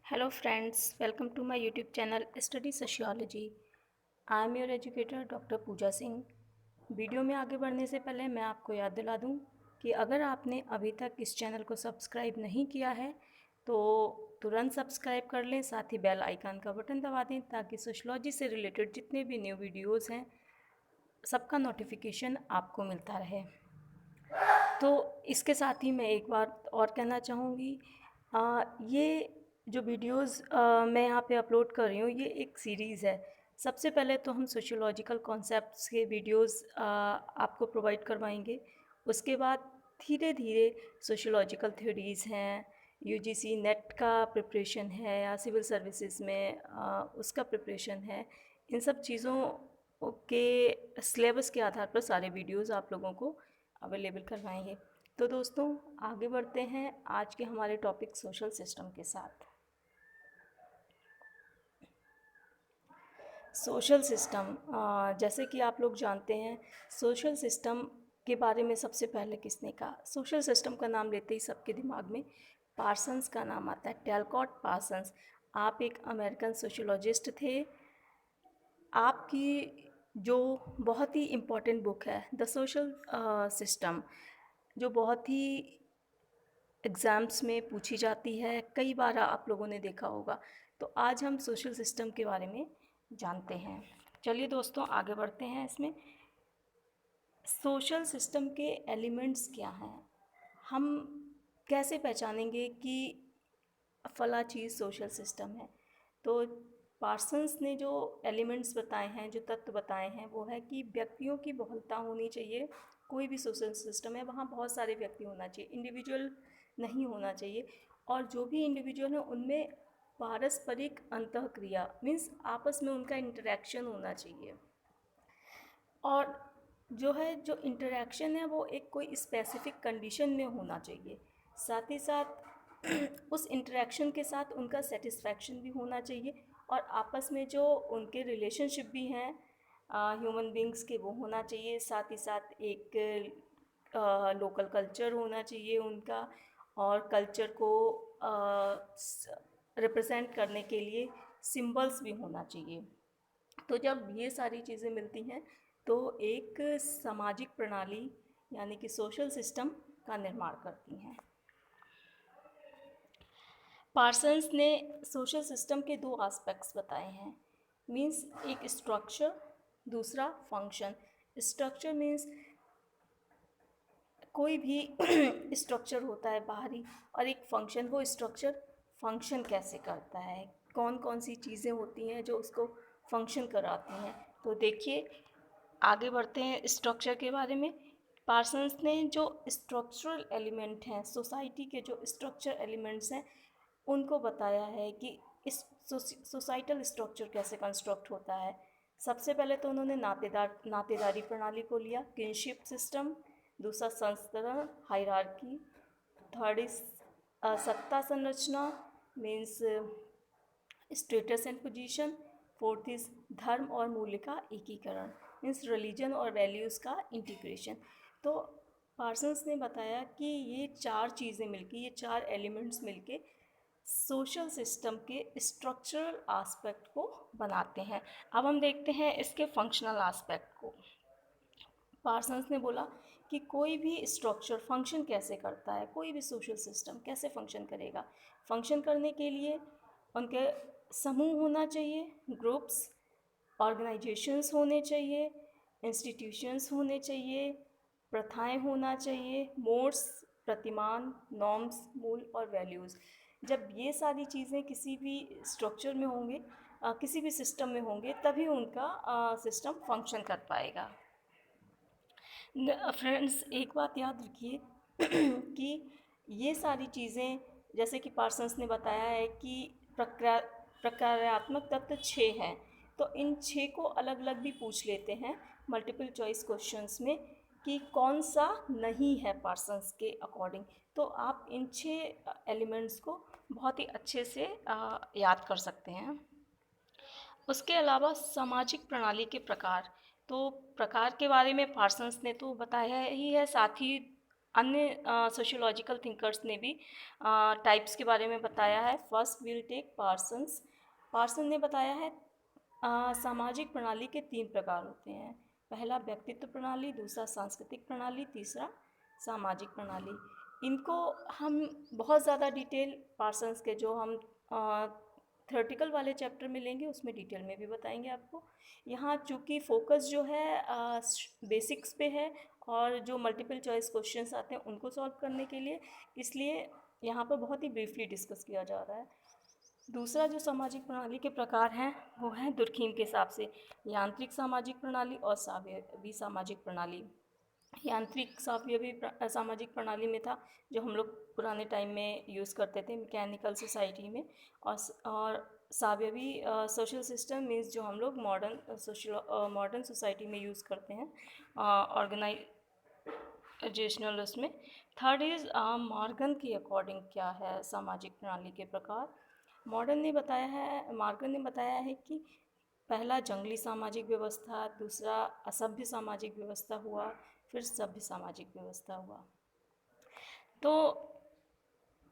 Hello friends, welcome to my YouTube channel Study Sociology. I am your educator Dr. Pooja Singh. Video में आगे बढ़ने से पहले मैं आपको याद दिला दूं कि अगर आपने अभी तक इस चैनल को सब्सक्राइब नहीं किया है तो तुरंत सब्सक्राइब कर लें, साथ ही बेल आइकन का बटन दबा दें ताकि सोशलॉजी से रिलेटेड जितने भी न्यू वीडियोस हैं सबका नोटिफिकेशन आपको मिलता रहे। तो इसके साथ ही मैं एक बात और कहना चाहूँगी, ये जो वीडियोस मैं यहाँ पे अपलोड कर रही हूँ ये एक सीरीज़ है। सबसे पहले तो हम सोशियोलॉजिकल कॉन्सेप्ट्स के वीडियोस आपको प्रोवाइड करवाएंगे। उसके बाद धीरे धीरे सोशियोलॉजिकल थ्योरीज़ हैं, यूजीसी नेट का प्रिपरेशन है या सिविल सर्विसेज में उसका प्रिपरेशन है, इन सब चीज़ों के सिलेबस के आधार पर सारे वीडियोस आप लोगों को अवेलेबल करवाएंगे। तो दोस्तों आगे बढ़ते हैं आज के हमारे टॉपिक सोशल सिस्टम के साथ। सोशल सिस्टम, जैसे कि आप लोग जानते हैं सोशल सिस्टम के बारे में सबसे पहले किसने कहा। सोशल सिस्टम का नाम लेते ही सबके दिमाग में पार्सन्स का नाम आता है, टैलकॉट पार्सन्स। आप एक अमेरिकन सोशियोलॉजिस्ट थे। आपकी जो बहुत ही इम्पोर्टेंट बुक है द सोशल सिस्टम, जो बहुत ही एग्ज़ाम्स में पूछी जाती है, कई बार आप लोगों ने देखा होगा। तो आज हम सोशल सिस्टम के बारे में जानते हैं। चलिए दोस्तों आगे बढ़ते हैं इसमें। सोशल सिस्टम के एलिमेंट्स क्या हैं, हम कैसे पहचानेंगे कि फला चीज़ सोशल सिस्टम है। तो पार्सन्स ने जो एलिमेंट्स बताए हैं, जो तत्व बताए हैं, वो है कि व्यक्तियों की बहुलता होनी चाहिए। कोई भी सोशल सिस्टम है वहाँ बहुत सारे व्यक्ति होना चाहिए, इंडिविजुअल नहीं होना चाहिए। और जो भी इंडिविजुअल है उनमें पारस्परिक अंतःक्रिया मीन्स आपस में उनका इंटरेक्शन होना चाहिए। और जो इंटरेक्शन है वो एक कोई स्पेसिफिक कंडीशन में होना चाहिए। साथ ही साथ उस इंटरेक्शन के साथ उनका सेटिस्फैक्शन भी होना चाहिए, और आपस में जो उनके रिलेशनशिप भी हैं ह्यूमन बींग्स के, वो होना चाहिए। साथ ही साथ एक लोकल कल्चर होना चाहिए उनका, और कल्चर को रिप्रेजेंट करने के लिए सिंबल्स भी होना चाहिए। तो जब ये सारी चीज़ें मिलती हैं तो एक सामाजिक प्रणाली यानी कि सोशल सिस्टम का निर्माण करती हैं। पार्सन्स ने सोशल सिस्टम के दो एस्पेक्ट्स बताए हैं, मीन्स एक स्ट्रक्चर, दूसरा फंक्शन। स्ट्रक्चर मीन्स कोई भी स्ट्रक्चर होता है बाहरी, और एक फंक्शन, वो स्ट्रक्चर फंक्शन कैसे करता है, कौन कौन सी चीज़ें होती हैं जो उसको फंक्शन कराती हैं। तो देखिए आगे बढ़ते हैं स्ट्रक्चर के बारे में। पार्सन्स ने जो स्ट्रक्चरल एलिमेंट हैं, सोसाइटी के जो स्ट्रक्चर एलिमेंट्स हैं, उनको बताया है कि इस सोसाइटल स्ट्रक्चर कैसे कंस्ट्रक्ट होता है। सबसे पहले तो उन्होंने नातेदारी प्रणाली को लिया, किनशिप सिस्टम। दूसरा संस्तरण हायरार्की। थर्ड इज सत्ता संरचना means status and position. Fourth is धर्म और मूल्य का एकीकरण मीन्स रिलीजन और वैल्यूज़ का इंटीग्रेशन। तो पार्सन्स ने बताया कि ये चार चीज़ें मिलके, ये चार एलिमेंट्स मिलके सोशल सिस्टम के स्ट्रक्चरल आस्पेक्ट को बनाते हैं। अब हम देखते हैं इसके फंक्शनल आस्पेक्ट को। पार्सन्स ने बोला कि कोई भी स्ट्रक्चर फंक्शन कैसे करता है, कोई भी सोशल सिस्टम कैसे फंक्शन करेगा। फंक्शन करने के लिए उनके समूह होना चाहिए, ग्रुप्स, ऑर्गेनाइजेशंस होने चाहिए, इंस्टीट्यूशंस होने चाहिए, प्रथाएं होना चाहिए, मोड्स, प्रतिमान, नॉर्म्स, मूल और वैल्यूज़। जब ये सारी चीज़ें किसी भी स्ट्रक्चर में होंगे, किसी भी सिस्टम में होंगे, तभी उनका सिस्टम फंक्शन कर पाएगा। फ्रेंड्स एक बात याद रखिए कि ये सारी चीज़ें, जैसे कि पार्सन्स ने बताया है कि प्रकार्यात्मक तत्व 6 हैं, तो इन 6 को अलग अलग भी पूछ लेते हैं मल्टीपल चॉइस क्वेश्चंस में कि कौन सा नहीं है पार्सन्स के अकॉर्डिंग। तो आप इन 6 एलिमेंट्स को बहुत ही अच्छे से याद कर सकते हैं। उसके अलावा सामाजिक प्रणाली के प्रकार, तो प्रकार के बारे में पार्सन्स ने तो बताया ही है, साथ ही अन्य सोशियोलॉजिकल थिंकर्स ने भी टाइप्स के बारे में बताया है। First will take persons. Person ने बताया है सामाजिक प्रणाली के 3 प्रकार होते हैं। पहला व्यक्तित्व प्रणाली, दूसरा सांस्कृतिक प्रणाली, तीसरा सामाजिक प्रणाली। इनको हम बहुत ज़्यादा डिटेल पार्सन्स के जो हम थ्योरेटिकल वाले चैप्टर में लेंगे उसमें डिटेल में भी बताएंगे आपको। यहाँ चूँकि फोकस जो है बेसिक्स पे है और जो मल्टीपल चॉइस क्वेश्चंस आते हैं उनको सॉल्व करने के लिए, इसलिए यहाँ पर बहुत ही ब्रीफली डिस्कस किया जा रहा है। दूसरा जो सामाजिक प्रणाली के प्रकार हैं वो है दुर्खीम के हिसाब से यांत्रिक सामाजिक प्रणाली और सावयवी सामाजिक प्रणाली। यांत्रिक सावयवी सामाजिक प्रणाली में था जो हम लोग पुराने टाइम में यूज़ करते थे मैकेनिकल सोसाइटी में, और सावयवी सोशल सिस्टम मीन्स जो हम लोग मॉडर्न सोसाइटी में यूज़ करते हैं ऑर्गेनाइजेशनल उसमें। थर्ड इज़ मॉर्गन के अकॉर्डिंग क्या है सामाजिक प्रणाली के प्रकार। मॉर्गन ने बताया है कि पहला जंगली सामाजिक व्यवस्था, दूसरा असभ्य सामाजिक व्यवस्था हुआ, फिर सभ्य सामाजिक व्यवस्था हुआ। तो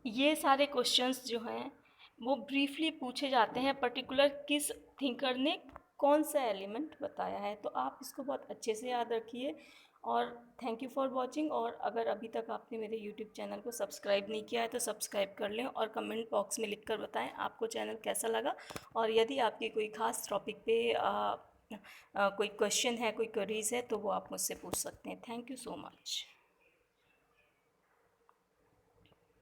ये सारे क्वेश्चंस जो हैं वो ब्रीफली पूछे जाते हैं पर्टिकुलर किस थिंकर ने कौन सा एलिमेंट बताया है। तो आप इसको बहुत अच्छे से याद रखिए और थैंक यू फॉर वॉचिंग। और अगर अभी तक आपने मेरे यूट्यूब चैनल को सब्सक्राइब नहीं किया है तो सब्सक्राइब कर लें और कमेंट बॉक्स में लिखकर बताएं आपको चैनल कैसा लगा। और यदि आपकी कोई ख़ास टॉपिक पे कोई क्वेश्चन है, कोई क्वेरीज है तो वो आप मुझसे पूछ सकते हैं। Thank you so much.